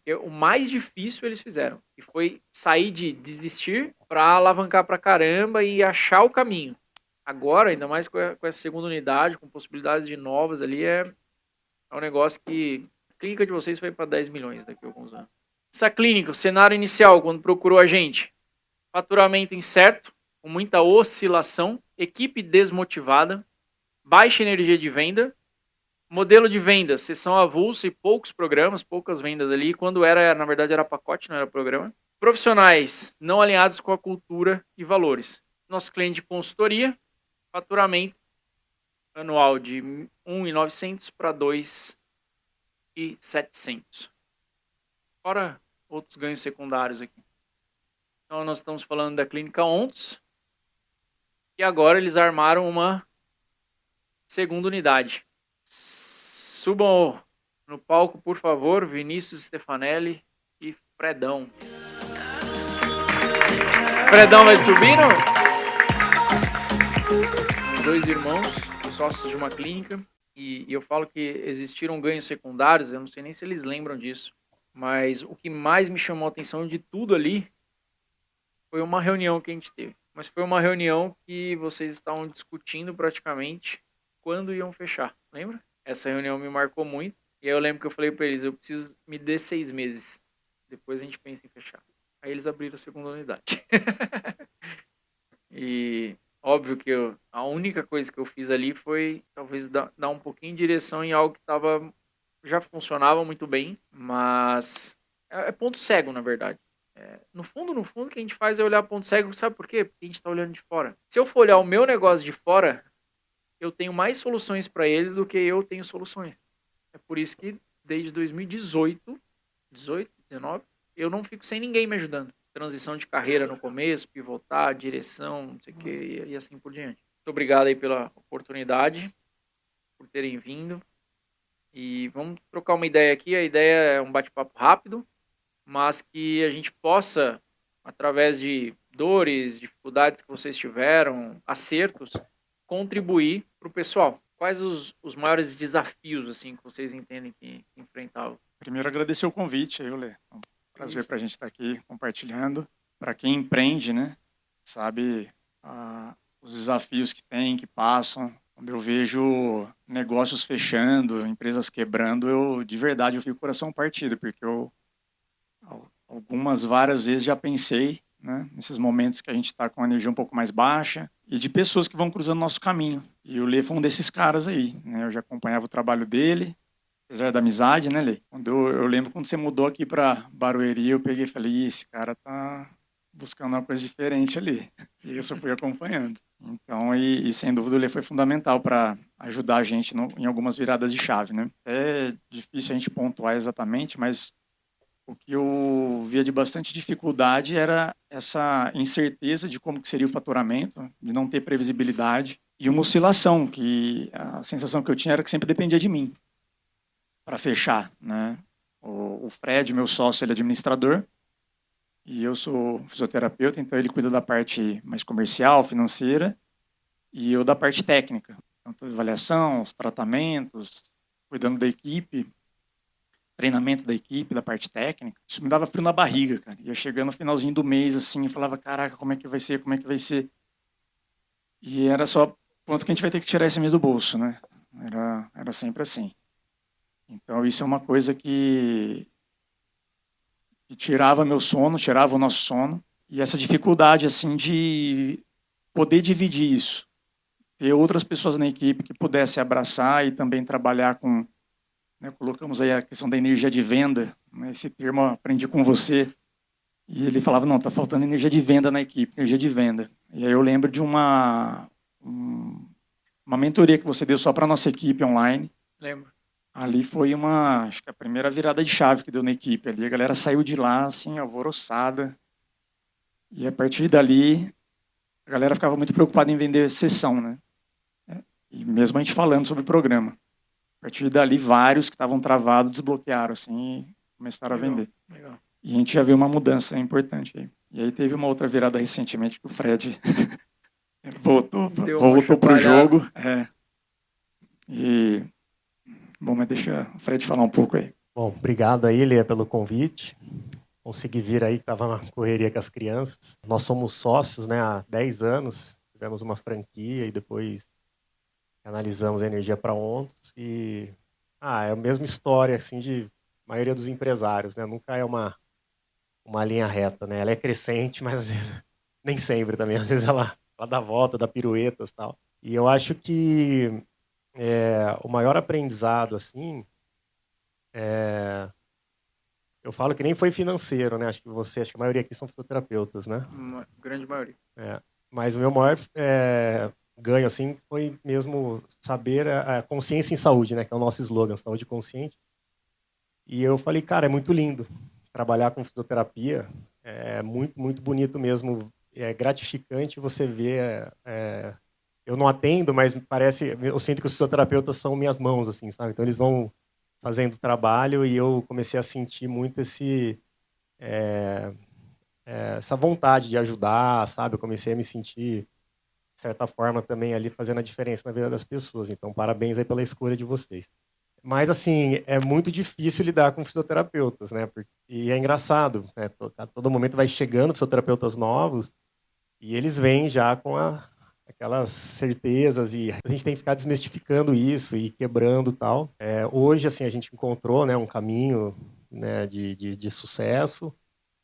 Porque o mais difícil eles fizeram, que foi sair de desistir para alavancar para caramba e achar o caminho. Agora, ainda mais com essa segunda unidade, com possibilidades de novas ali, é um negócio que a clínica de vocês vai para 10 milhões daqui a alguns anos. Essa clínica, o cenário inicial, quando procurou a gente, faturamento incerto, com muita oscilação, equipe desmotivada, baixa energia de venda, modelo de venda, sessão avulsa e poucos programas, poucas vendas ali. Quando era, na verdade, era pacote, não era programa. Profissionais não alinhados com a cultura e valores. Nosso cliente de consultoria, faturamento anual de 1.900 para 2.700. Fora outros ganhos secundários aqui. Então, nós estamos falando da clínica Ontos. E agora eles armaram uma segunda unidade. Subam no palco, por favor, Vinícius Stefanelli e Fredão. Fredão vai subir, não? Dois irmãos, sócios de uma clínica. E eu falo que existiram ganhos secundários, eu não sei nem se eles lembram disso. Mas o que mais me chamou a atenção de tudo ali foi uma reunião que a gente teve. Mas foi uma reunião que vocês estavam discutindo praticamente quando iam fechar, lembra? Essa reunião me marcou muito. E aí eu lembro que eu falei para eles, eu preciso, me dê 6 meses. Depois a gente pensa em fechar. Aí eles abriram a segunda unidade. E óbvio que a única coisa que eu fiz ali foi talvez dar um pouquinho de direção em algo que já funcionava muito bem, mas é ponto cego, na verdade. No fundo, o que a gente faz é olhar ponto cego, sabe por quê? Porque a gente está olhando de fora. Se eu for olhar o meu negócio de fora, eu tenho mais soluções para ele do que eu tenho soluções. É por isso que desde 2018, 19, eu não fico sem ninguém me ajudando. Transição de carreira no começo, pivotar, direção, não sei o que, e assim por diante. Muito obrigado aí pela oportunidade, por terem vindo. E vamos trocar uma ideia aqui. A ideia é um bate-papo rápido, mas que a gente possa, através de dores, dificuldades que vocês tiveram, acertos, contribuir para o pessoal. Quais os maiores desafios assim que vocês entendem que enfrentavam? Primeiro, agradecer o convite, aí, Lê. É um prazer para a gente estar aqui compartilhando. Para quem empreende, né, sabe os desafios que tem, que passam. Quando eu vejo negócios fechando, empresas quebrando, de verdade, eu fico com o coração partido, porque eu várias vezes já pensei, né, nesses momentos que a gente está com a energia um pouco mais baixa, e de pessoas que vão cruzando nosso caminho. E o Lê foi um desses caras aí, né? Eu já acompanhava o trabalho dele, apesar da amizade, né, Lê? Eu lembro quando você mudou aqui para Barueri, eu peguei e falei, esse cara tá buscando uma coisa diferente ali. E eu só fui acompanhando. Então, sem dúvida, o Lê foi fundamental para ajudar a gente em algumas viradas de chave, né? É difícil a gente pontuar exatamente, mas o que eu via de bastante dificuldade era essa incerteza de como que seria o faturamento, de não ter previsibilidade, e uma oscilação, que a sensação que eu tinha era que sempre dependia de mim para fechar, né? O Fred, meu sócio, ele é administrador, e eu sou fisioterapeuta, então ele cuida da parte mais comercial, financeira, e eu da parte técnica, tanto a avaliação, os tratamentos, cuidando da equipe, treinamento da equipe, da parte técnica. Isso me dava frio na barriga, cara. Ia chegando no finalzinho do mês, assim, e falava, caraca, como é que vai ser, como é que vai ser? E era só quanto que a gente vai ter que tirar esse mês do bolso, né? Era sempre assim. Então, isso é uma coisa que tirava meu sono, tirava o nosso sono. E essa dificuldade, assim, de poder dividir isso. Ter outras pessoas na equipe que pudessem abraçar e também trabalhar com... Né, colocamos aí a questão da energia de venda. Né, esse termo eu aprendi com você. E ele falava, não, está faltando energia de venda na equipe, energia de venda. E aí eu lembro de uma mentoria que você deu só para a nossa equipe online. Lembro. Ali foi acho que a primeira virada de chave que deu na equipe. Ali a galera saiu de lá, assim, alvoroçada. E a partir dali, a galera ficava muito preocupada em vender sessão, né? E mesmo a gente falando sobre o programa. A partir dali, vários que estavam travados desbloquearam, assim, e começaram a vender. Legal. E a gente já viu uma mudança importante aí. E aí teve uma outra virada recentemente que o Fred voltou para o jogo. E, bom, mas deixa o Fred falar um pouco aí. Bom, obrigado aí, Lê, pelo convite. Consegui vir aí, estava na correria com as crianças. Nós somos sócios, né, há 10 anos. Tivemos uma franquia e depois analisamos a energia para Ontos. E é a mesma história assim de maioria dos empresários, né? Nunca é uma linha reta, né? Ela é crescente, mas às vezes nem sempre também. Às vezes ela dá volta, dá piruetas, tal. E eu acho que o maior aprendizado assim eu falo que nem foi financeiro, né? Acho que a maioria aqui são fisioterapeutas, né? Uma grande maioria. Mas o meu maior ganho, assim, foi mesmo saber a consciência em saúde, né? Que é o nosso slogan, saúde consciente. E eu falei, cara, é muito lindo trabalhar com fisioterapia. É muito, muito bonito mesmo. É gratificante você ver. Eu não atendo, mas parece. Eu sinto que os fisioterapeutas são minhas mãos, assim, sabe? Então eles vão fazendo trabalho e eu comecei a sentir muito essa vontade de ajudar, sabe? Eu comecei a me sentir, de certa forma, também ali fazendo a diferença na vida das pessoas. Então, parabéns aí pela escolha de vocês. Mas, assim, é muito difícil lidar com fisioterapeutas, né? E é engraçado, né? A todo momento vai chegando fisioterapeutas novos e eles vêm já com aquelas certezas e a gente tem que ficar desmistificando isso e quebrando tal. Hoje, assim, a gente encontrou, né, um caminho, né, de sucesso.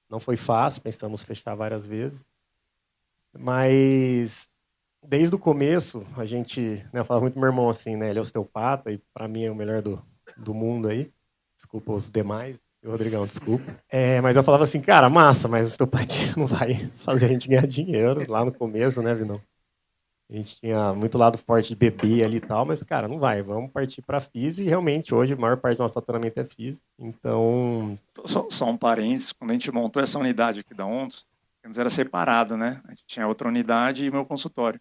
Não foi fácil, pensamos fechar várias vezes. Mas desde o começo, a gente, né, eu falava muito pro meu irmão assim, né, ele é osteopata e para mim é o melhor do mundo aí. Desculpa os demais. E o Rodrigão, desculpa. Mas eu falava assim, cara, massa, mas osteopatia não vai fazer a gente ganhar dinheiro lá no começo, né, Vinão? A gente tinha muito lado forte de bebê ali e tal, mas, cara, não vai. Vamos partir para físio e realmente hoje a maior parte do nosso faturamento é físio. Então. Só um parênteses, quando a gente montou essa unidade aqui da Ontos, antes era separado, né? A gente tinha outra unidade e meu consultório.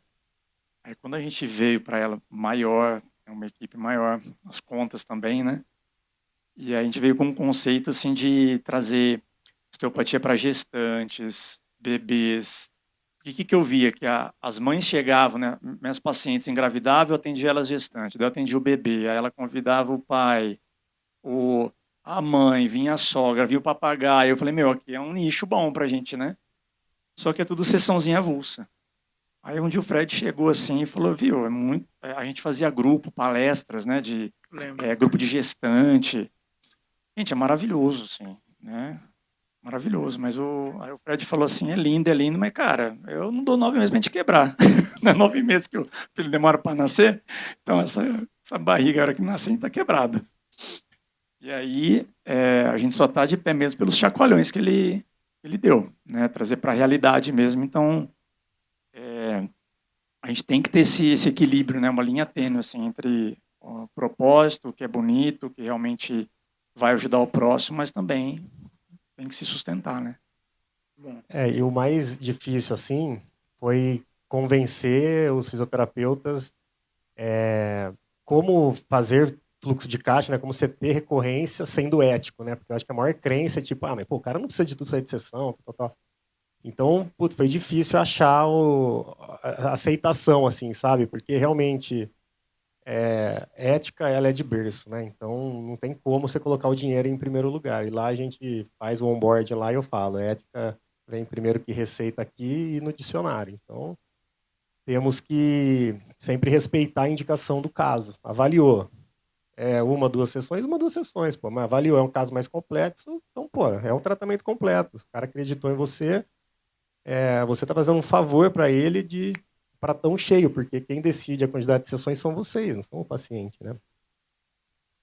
Aí quando a gente veio para ela maior, uma equipe maior, as contas também, né? E aí a gente veio com um conceito assim de trazer osteopatia para gestantes, bebês. O que eu via? Que as mães chegavam, né? Minhas pacientes engravidavam, eu atendia elas gestantes. Daí eu atendia o bebê, aí ela convidava o pai, a mãe, vinha a sogra, via o papagaio. Eu falei, meu, aqui é um nicho bom pra gente, né? Só que é tudo sessãozinha avulsa. Aí um dia o Fred chegou assim e falou, viu, a gente fazia grupo, palestras, né, grupo de gestante. Gente, é maravilhoso, assim, né? Maravilhoso, mas aí o Fred falou assim, é lindo, mas, cara, eu não dou 9 meses pra gente quebrar. Não é 9 meses que o filho demora para nascer, então essa barriga, a hora que nascer, está quebrada. E aí a gente só está de pé mesmo pelos chacoalhões que ele deu, né? Trazer para a realidade mesmo. Então, a gente tem que ter esse equilíbrio, né? Uma linha tênue assim, entre o propósito, que é bonito, que realmente vai ajudar o próximo, mas também tem que se sustentar, né? E o mais difícil, assim, foi convencer os fisioterapeutas como fazer fluxo de caixa, né? Como você ter recorrência sendo ético, né? Porque eu acho que a maior crença é tipo, mas pô, o cara não precisa de tudo sair de sessão, tal. Então, putz, foi difícil achar a aceitação, assim, sabe? Porque realmente ética, ela é de berço, né? Então, não tem como você colocar o dinheiro em primeiro lugar. E lá a gente faz o onboard lá e eu falo, ética vem primeiro que receita aqui e no dicionário. Então, temos que sempre respeitar a indicação do caso. Avaliou. Uma, 2 sessões, pô. Mas avaliou, é um caso mais complexo, então, pô, é um tratamento completo. O cara acreditou em você, você está fazendo um favor para ele para tão cheio, porque quem decide a quantidade de sessões são vocês, não são o paciente, né?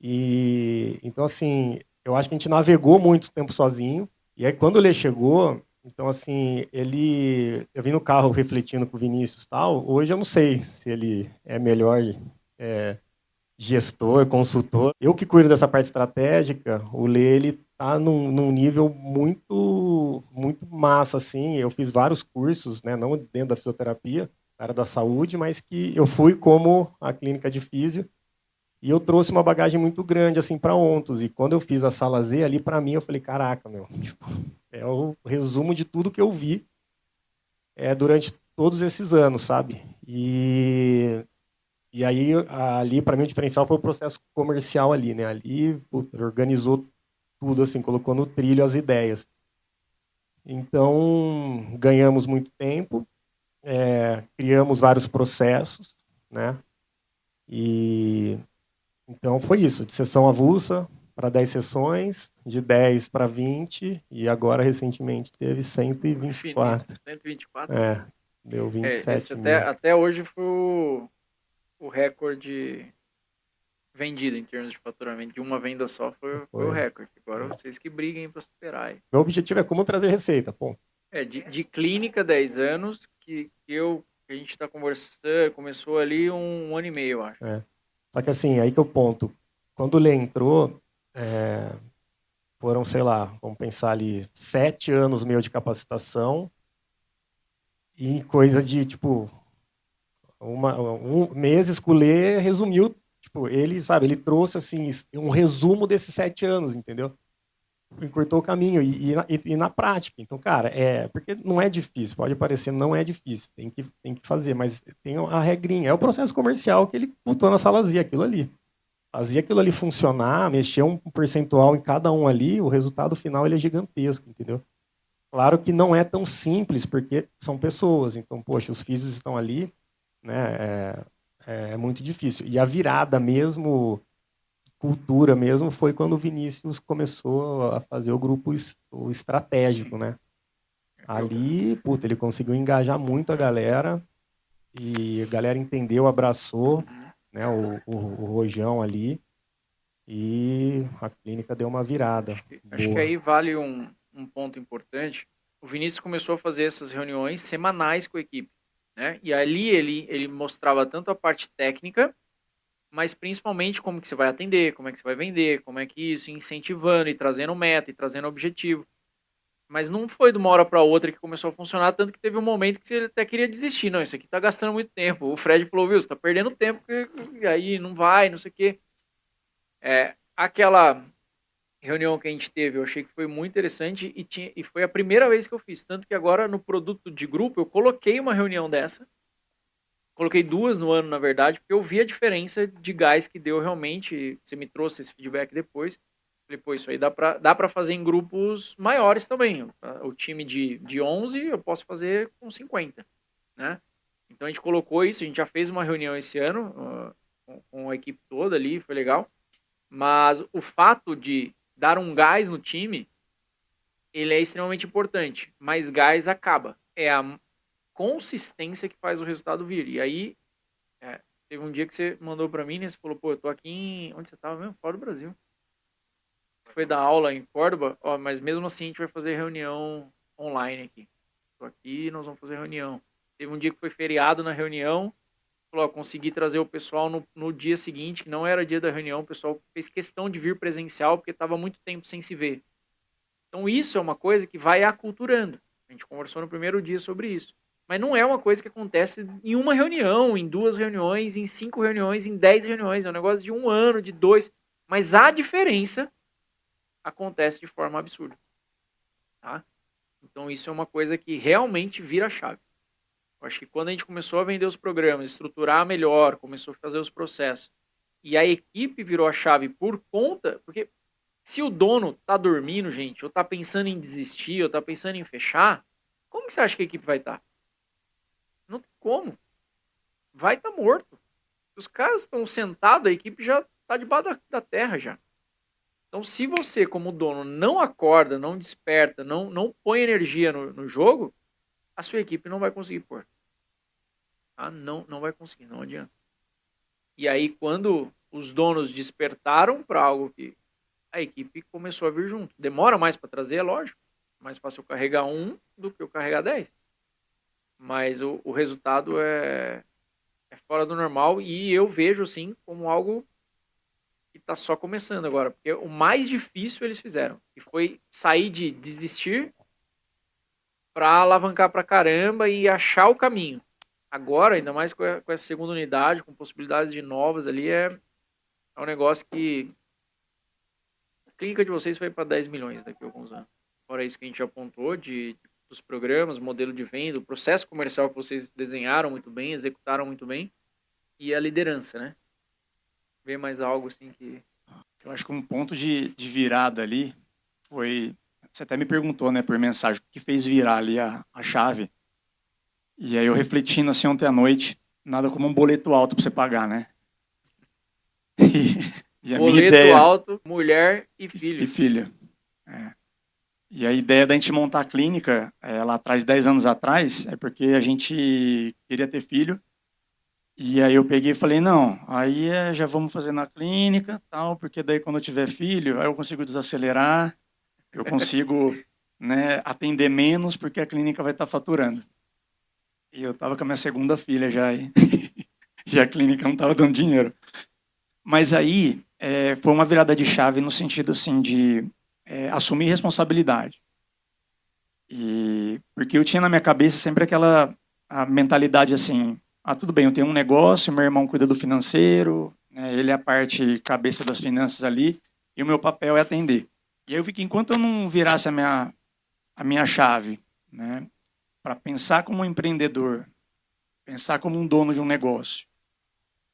E então, assim, eu acho que a gente navegou muito tempo sozinho. E aí, quando ele chegou, então, assim, eu vim no carro refletindo com o Vinícius e tal. Hoje eu não sei se ele é melhor gestor, consultor. Eu que cuido dessa parte estratégica, o Lê, ele tá num nível muito, muito massa, assim. Eu fiz vários cursos, né, não dentro da fisioterapia, na área da saúde, mas que eu fui como a clínica de físio. E eu trouxe uma bagagem muito grande, assim, para Ontos. E quando eu fiz a sala Z ali, para mim, eu falei, caraca, meu, tipo, é o resumo de tudo que eu vi durante todos esses anos, sabe? E aí, ali, para mim, o diferencial foi o processo comercial ali, né? Ali, organizou tudo, assim, colocou no trilho as ideias. Então, ganhamos muito tempo, criamos vários processos, né? E então foi isso, de sessão avulsa para 10 sessões, de 10 para 20, e agora recentemente teve 124. 124. Deu Esse 27 mil. até hoje foi o recorde vendido em termos de faturamento. De uma venda só foi o recorde. Agora vocês que briguem para superar aí. Meu objetivo é como trazer receita, pô. De clínica, 10 anos, que a gente está conversando, começou ali um ano e meio, eu acho. Só que assim, aí que é o ponto. Quando o Lê entrou, foram, sei lá, vamos pensar ali, 7 anos meio de capacitação e coisa de, tipo, meses que o Lê resumiu, tipo, ele trouxe, assim, um resumo desses 7 anos, entendeu? Encurtou o caminho e na prática. Então, cara, porque não é difícil, pode parecer, não é difícil, tem que fazer, mas tem a regrinha, é o processo comercial que ele botou na salazia, aquilo ali. Fazia aquilo ali funcionar, mexia um percentual em cada um ali, o resultado final ele é gigantesco, entendeu? Claro que não é tão simples, porque são pessoas, então, poxa, os físicos estão ali, né, é muito difícil. E a virada mesmo, cultura mesmo, foi quando o Vinícius começou a fazer o grupo o estratégico, né? Ali, puta, ele conseguiu engajar muito a galera, e a galera entendeu, abraçou, né, o Rojão ali, e a clínica deu uma virada. Acho que aí vale um ponto importante. O Vinícius começou a fazer essas reuniões semanais com a equipe, né? E ali ele mostrava tanto a parte técnica, mas principalmente como que você vai atender, como é que você vai vender, como é que isso, incentivando e trazendo meta e trazendo objetivo. Mas não foi de uma hora para outra que começou a funcionar, tanto que teve um momento que ele até queria desistir. Não, isso aqui tá gastando muito tempo. O Fred falou, viu, você tá perdendo tempo, e aí não vai, não sei o quê. Aquela reunião que a gente teve, eu achei que foi muito interessante e foi a primeira vez que eu fiz. Tanto que agora no produto de grupo eu coloquei uma reunião dessa. Coloquei 2 no ano, na verdade, porque eu vi a diferença de gás que deu realmente. Você me trouxe esse feedback depois. Falei, pô, isso aí dá pra fazer em grupos maiores também. O time de 11 eu posso fazer com 50, né? Então a gente colocou isso, a gente já fez uma reunião esse ano com a equipe toda ali, foi legal. Mas o fato de dar um gás no time, ele é extremamente importante. Mas gás acaba. É a consistência que faz o resultado vir. E aí, teve um dia que você mandou pra mim, né? Você falou, pô, eu tô aqui Onde você tava mesmo? Fora do Brasil. Foi dar aula em Córdoba, mas mesmo assim a gente vai fazer reunião online aqui. Tô aqui, nós vamos fazer reunião. Teve um dia que foi feriado na reunião, falou, consegui trazer o pessoal no dia seguinte, que não era dia da reunião, o pessoal fez questão de vir presencial, porque estava muito tempo sem se ver. Então isso é uma coisa que vai aculturando. A gente conversou no primeiro dia sobre isso. Mas não é uma coisa que acontece em uma reunião, em 2 reuniões, em 5 reuniões, em 10 reuniões. É um negócio de 1 ano, de 2. Mas a diferença acontece de forma absurda. Tá? Então isso é uma coisa que realmente vira a chave. Eu acho que quando a gente começou a vender os programas, estruturar melhor, começou a fazer os processos, e a equipe virou a chave por conta... Porque se o dono tá dormindo, gente, ou tá pensando em desistir, ou tá pensando em fechar, como que você acha que a equipe vai estar? Não tem como. Vai estar morto. Os caras estão sentados, a equipe já tá debaixo da terra já. Então, se você, como dono, não acorda, não desperta, não põe energia no jogo, a sua equipe não vai conseguir pôr. Tá? Não vai conseguir, não adianta. E aí, quando os donos despertaram para algo que a equipe começou a vir junto. Demora mais para trazer, é lógico. Mais fácil eu carregar 1 do que eu carregar 10. Mas o resultado é fora do normal e eu vejo, assim, como algo que está só começando agora. Porque o mais difícil eles fizeram, que foi sair de desistir para alavancar para caramba e achar o caminho. Agora, ainda mais com essa segunda unidade, com possibilidades de novas ali, é um negócio que a clínica de vocês vai para 10 milhões daqui a alguns anos. Fora isso que a gente apontou dos programas, modelo de venda, o processo comercial que vocês desenharam muito bem, executaram muito bem, e a liderança, né? Ver mais algo assim que... Eu acho que um ponto de virada ali foi... Você até me perguntou, né, por mensagem, o que fez virar ali a chave. E aí eu refletindo assim ontem à noite, nada como um boleto alto para você pagar, né? E a minha Boleto ideia... alto, mulher e E filho. filha. É. E a ideia da gente montar a clínica, lá atrás, 10 anos atrás, é porque a gente queria ter filho. E aí eu peguei e falei, não, aí já vamos fazer na clínica, tal, porque daí quando eu tiver filho, aí eu consigo desacelerar, eu consigo, né, atender menos, porque a clínica vai estar faturando. E eu estava com a minha segunda filha já, e a clínica não estava dando dinheiro. Mas aí foi uma virada de chave no sentido assim de assumir responsabilidade. Porque eu tinha na minha cabeça sempre a mentalidade assim, tudo bem, eu tenho um negócio, meu irmão cuida do financeiro, né, ele é a parte cabeça das finanças ali, e o meu papel é atender. E aí eu vi que enquanto eu não virasse a minha chave, né, para pensar como um empreendedor, pensar como um dono de um negócio,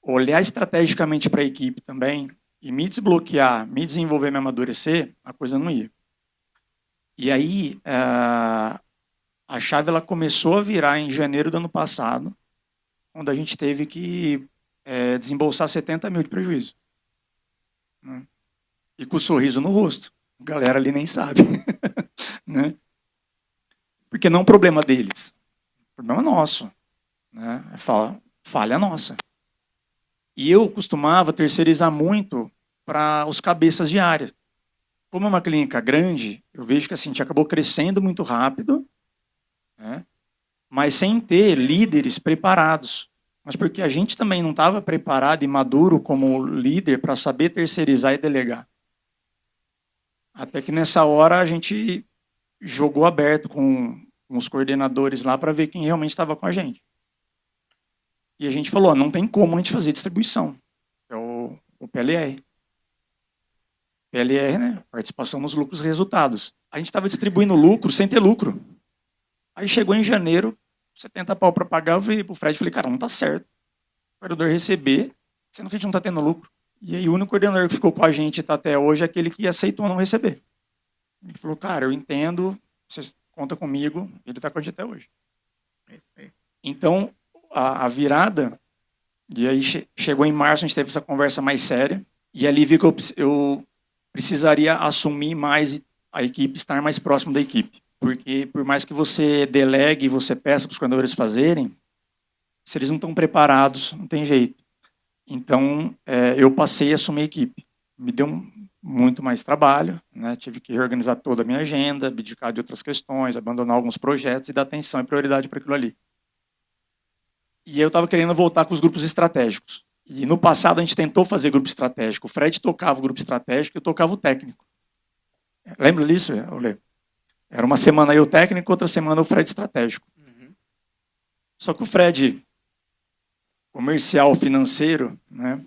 olhar estrategicamente para a equipe também, e me desbloquear, me desenvolver, me amadurecer, a coisa não ia. E aí, a chave ela começou a virar em janeiro do ano passado, onde a gente teve que desembolsar 70 mil de prejuízo. Né? E com o sorriso no rosto. A galera ali nem sabe. Né? Porque não é um problema deles. O problema é nosso. Né? É falha nossa. E eu costumava terceirizar muito para os cabeças de área. Como é uma clínica grande, eu vejo que assim, a gente acabou crescendo muito rápido, né? Mas sem ter líderes preparados. Mas porque a gente também não estava preparado e maduro como líder para saber terceirizar e delegar. Até que nessa hora a gente jogou aberto com os coordenadores lá para ver quem realmente estava com a gente. E a gente falou, não tem como a gente fazer distribuição. É o PLR. PLR, né? Participação nos lucros e resultados. A gente estava distribuindo lucro sem ter lucro. Aí chegou em janeiro, 70 pau para pagar, eu falei pro Fred e falei, cara, não tá certo. O coordenador receber, sendo que a gente não tá tendo lucro. E aí o único coordenador que ficou com a gente até hoje é aquele que aceitou não receber. Ele falou, cara, eu entendo, você conta comigo, ele tá com a gente até hoje. Então, a virada, e aí chegou em março, a gente teve essa conversa mais séria, e ali vi que eu precisaria assumir mais a equipe, estar mais próximo da equipe. Porque por mais que você delegue, você peça para os coordenadores fazerem, se eles não estão preparados, não tem jeito. Então, eu passei a assumir a equipe. Me deu muito mais trabalho, né? Tive que reorganizar toda a minha agenda, abdicar de outras questões, abandonar alguns projetos e dar atenção e prioridade para aquilo ali. E eu estava querendo voltar com os grupos estratégicos. E no passado a gente tentou fazer grupo estratégico. O Fred tocava o grupo estratégico e eu tocava o técnico. Lembra disso, Olê? Era uma semana eu técnico, outra semana o Fred estratégico. Uhum. Só que o Fred comercial, financeiro, né?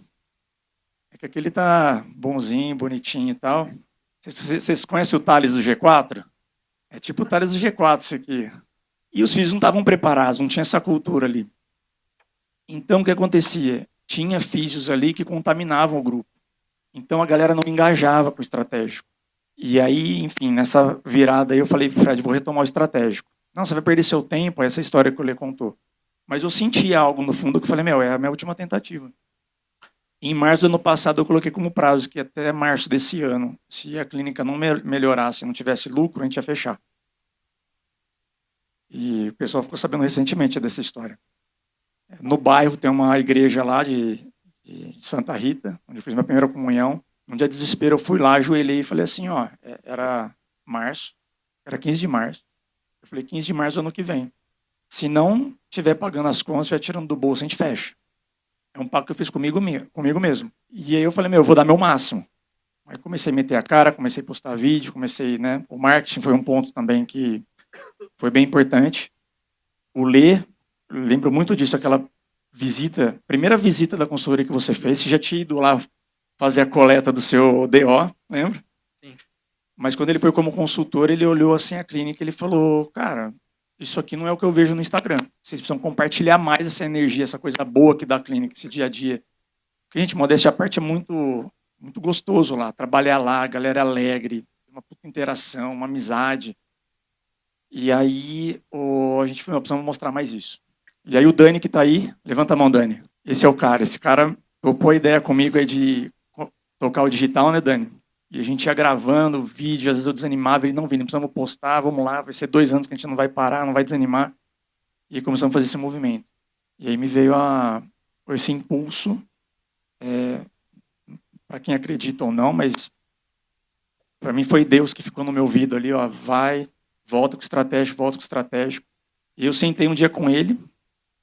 É que aquele tá bonzinho, bonitinho e tal. Vocês conhecem o Thales do G4? É tipo o Thales do G4 isso aqui. E os filhos não estavam preparados, não tinha essa cultura ali. Então o que acontecia? Tinha físios ali que contaminavam o grupo. Então a galera não engajava com o estratégico. E aí, enfim, nessa virada aí eu falei, Fred, vou retomar o estratégico. Não, você vai perder seu tempo, essa história que o Lê contou. Mas eu senti algo no fundo que eu falei, é a minha última tentativa. Em março do ano passado eu coloquei como prazo que até março desse ano, se a clínica não melhorasse, não tivesse lucro, a gente ia fechar. E o pessoal ficou sabendo recentemente dessa história. No bairro tem uma igreja lá de Santa Rita, onde eu fiz minha primeira comunhão. Num dia de desespero, eu fui lá, ajoelhei e falei assim, era março, era 15 de março. Eu falei, 15 de março do ano que vem. Se não estiver pagando as contas, estiver tirando do bolso, a gente fecha. É um pacto que eu fiz comigo mesmo. E aí eu falei, eu vou dar meu máximo. Aí comecei a meter a cara, comecei a postar vídeo, né? O marketing foi um ponto também que foi bem importante. O Lê, eu lembro muito disso, aquela primeira visita da consultoria que você fez, você já tinha ido lá fazer a coleta do seu DO, lembra? Sim. Mas quando ele foi como consultor, ele olhou assim a clínica e ele falou, cara, isso aqui não é o que eu vejo no Instagram. Vocês precisam compartilhar mais essa energia, essa coisa boa que dá a clínica, esse dia a dia. Porque, gente, modéstia à parte é muito, muito gostoso lá, trabalhar lá, a galera alegre, uma puta interação, uma amizade. E aí a gente falou, precisamos mostrar mais isso. E aí o Dani que está aí, levanta a mão, Dani. Esse é o cara. Esse cara topou a ideia comigo aí de tocar o digital, né, Dani? E a gente ia gravando vídeo, às vezes eu desanimava, ele não vinha, precisamos postar, vamos lá, vai ser 2 anos que a gente não vai parar, não vai desanimar. E aí começamos a fazer esse movimento. E aí me veio esse impulso, para quem acredita ou não, mas para mim foi Deus que ficou no meu ouvido ali, ó, vai, volta com o estratégico, volta com o estratégico. E eu sentei um dia com ele,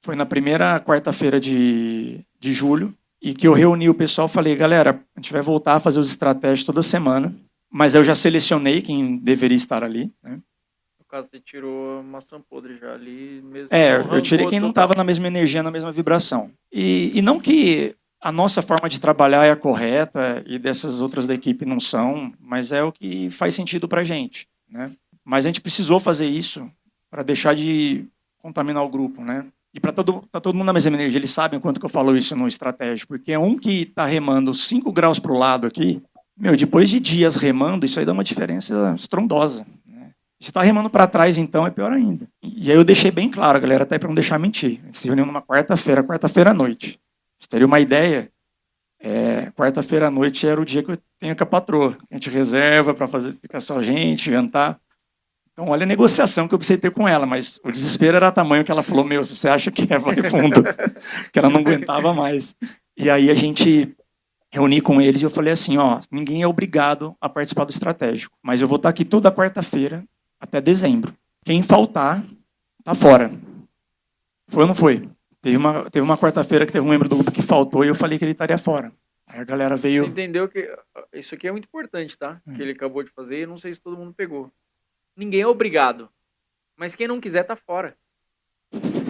foi na primeira quarta-feira de julho, e que eu reuni o pessoal e falei, galera, a gente vai voltar a fazer os estratégicos toda semana, mas eu já selecionei quem deveria estar ali, né? No caso, você tirou maçã podre já ali mesmo. Eu tirei quem não estava na mesma energia, na mesma vibração. E não que a nossa forma de trabalhar é a correta e dessas outras da equipe não são, mas é o que faz sentido para a gente, né? Mas a gente precisou fazer isso para deixar de contaminar o grupo, né? E para todo mundo na mesma energia, eles sabem quanto que eu falo isso no estratégico, porque um que está remando 5 graus para o lado aqui, depois de dias remando, isso aí dá uma diferença estrondosa, né? Se está remando para trás, então, é pior ainda. E aí eu deixei bem claro, galera, até para não deixar mentir. A gente se reuniu numa quarta-feira à noite. Pra você teria uma ideia, quarta-feira à noite era o dia que eu tenho com a patroa. A gente reserva para ficar só a gente, jantar. Então, olha a negociação que eu precisei ter com ela, mas o desespero era tamanho que ela falou, você acha que vai fundo? Que ela não aguentava mais. E aí a gente reuni com eles e eu falei assim, ó, ninguém é obrigado a participar do estratégico, mas eu vou estar aqui toda quarta-feira até dezembro. Quem faltar, tá fora. Foi ou não foi? Teve uma quarta-feira que teve um membro do grupo que faltou e eu falei que ele estaria fora. Aí a galera veio... Você entendeu que isso aqui é muito importante, tá? Que ele acabou de fazer, eu não sei se todo mundo pegou. Ninguém é obrigado. Mas quem não quiser tá fora.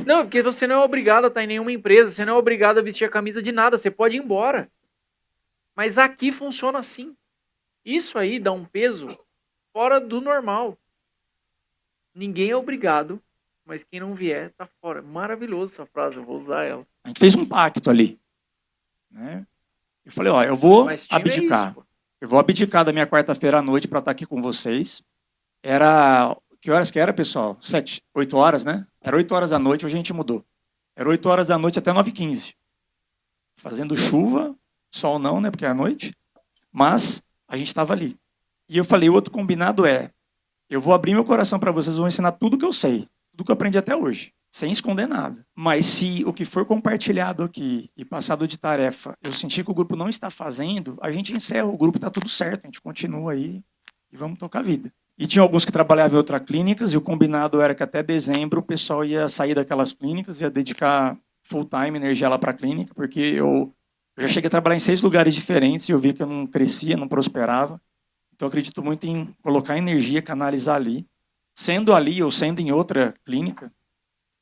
Não, porque você não é obrigado a estar em nenhuma empresa, você não é obrigado a vestir a camisa de nada, você pode ir embora. Mas aqui funciona assim. Isso aí dá um peso fora do normal. Ninguém é obrigado, mas quem não vier tá fora. Maravilhoso essa frase, eu vou usar ela. A gente fez um pacto ali, né? Eu falei, ó, eu vou abdicar. Eu vou abdicar da minha quarta-feira à noite para estar aqui com vocês. Que horas que era, pessoal? 8 horas, né? Era 8 horas da noite, hoje a gente mudou. Era 8 horas da noite até 9h15. Fazendo chuva, sol não, né? Porque é à noite. Mas a gente estava ali. E eu falei, o outro combinado eu vou abrir meu coração para vocês, vou ensinar tudo que eu sei. Tudo que eu aprendi até hoje. Sem esconder nada. Mas se o que for compartilhado aqui e passado de tarefa, eu sentir que o grupo não está fazendo, a gente encerra o grupo, está tudo certo. A gente continua aí e vamos tocar a vida. E tinha alguns que trabalhavam em outras clínicas, e o combinado era que até dezembro o pessoal ia sair daquelas clínicas, ia dedicar full-time energia lá para a clínica, porque eu já cheguei a trabalhar em 6 lugares diferentes e eu vi que eu não crescia, não prosperava. Então eu acredito muito em colocar energia, canalizar ali. Sendo ali ou sendo em outra clínica,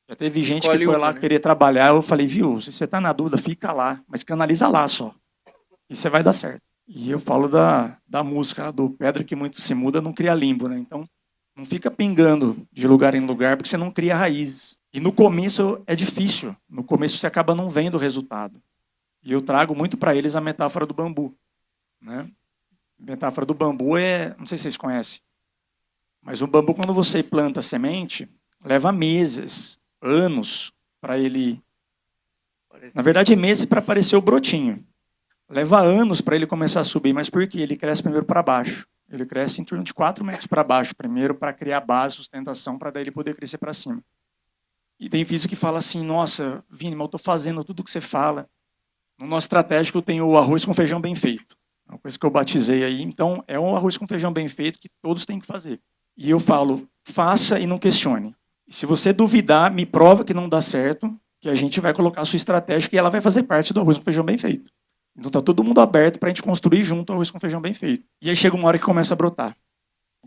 já teve gente que foi lá querer trabalhar, eu falei, viu, se você está na dúvida, fica lá, mas canaliza lá só, e você vai dar certo. E eu falo da música, do pedra que muito se muda, não cria limbo, né? Então, não fica pingando de lugar em lugar, porque você não cria raízes. E no começo é difícil. No começo você acaba não vendo o resultado. E eu trago muito para eles a metáfora do bambu, né? A metáfora do bambu não sei se vocês conhecem, mas o bambu, quando você planta a semente, leva meses, anos, para ele... Na verdade, meses para aparecer o brotinho. Leva anos para ele começar a subir, mas por quê? Ele cresce primeiro para baixo. Ele cresce em torno de 4 metros para baixo, primeiro para criar base, sustentação, para daí ele poder crescer para cima. E tem físico que fala assim, nossa, Vini, mas eu estou fazendo tudo o que você fala. No nosso estratégico tem o arroz com feijão bem feito. É uma coisa que eu batizei aí. Então, é um arroz com feijão bem feito que todos têm que fazer. E eu falo, faça e não questione. E se você duvidar, me prova que não dá certo, que a gente vai colocar a sua estratégia e ela vai fazer parte do arroz com feijão bem feito. Então está todo mundo aberto para a gente construir junto o arroz com feijão bem feito. E aí chega uma hora que começa a brotar.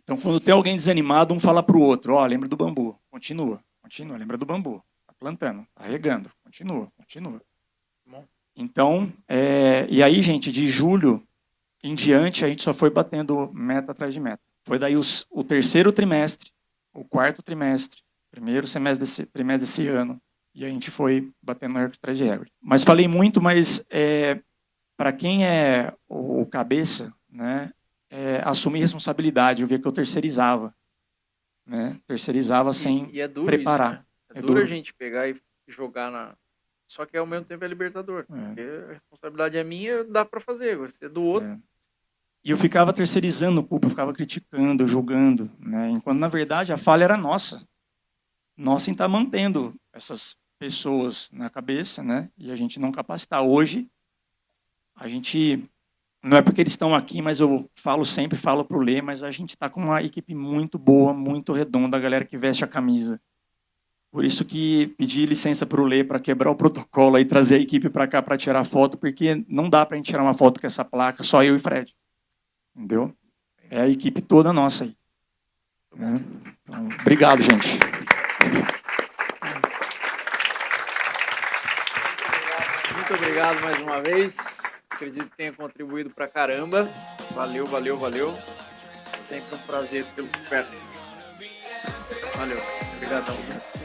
Então quando tem alguém desanimado, um fala para o outro, lembra do bambu, continua, lembra do bambu, está plantando, está regando, continua. Então, e aí, gente, de julho em diante, a gente só foi batendo meta atrás de meta. Foi daí o terceiro trimestre, o quarto trimestre, primeiro trimestre desse ano, e a gente foi batendo recorde atrás de recorde. Mas falei muito, mas... para quem é o cabeça, né, assumir responsabilidade. Eu via que eu terceirizava, né? Terceirizava sem E é duro preparar. isso, né? É duro duro. a gente pegar e jogar na... Só que ao mesmo tempo é libertador. Porque a responsabilidade é minha, dá pra fazer. Agora, se é do outro... E eu ficava terceirizando o culpa, eu ficava criticando, julgando, né? Enquanto, na verdade, a falha era nossa. Nossa em estar mantendo essas pessoas na cabeça, né? E a gente não capacitar. Hoje, a gente... Não é porque eles estão aqui, mas eu sempre falo para o Lê, mas a gente está com uma equipe muito boa, muito redonda, a galera que veste a camisa. Por isso que pedi licença para o Lê para quebrar o protocolo e trazer a equipe para cá para tirar foto, porque não dá para a gente tirar uma foto com essa placa, só eu e Fred. Entendeu? É a equipe toda nossa aí. Né? Então, obrigado, gente. Muito obrigado mais uma vez. Acredito que tenha contribuído pra caramba. Valeu, valeu, valeu. Sempre um prazer tê-los perto. Valeu. Obrigadão.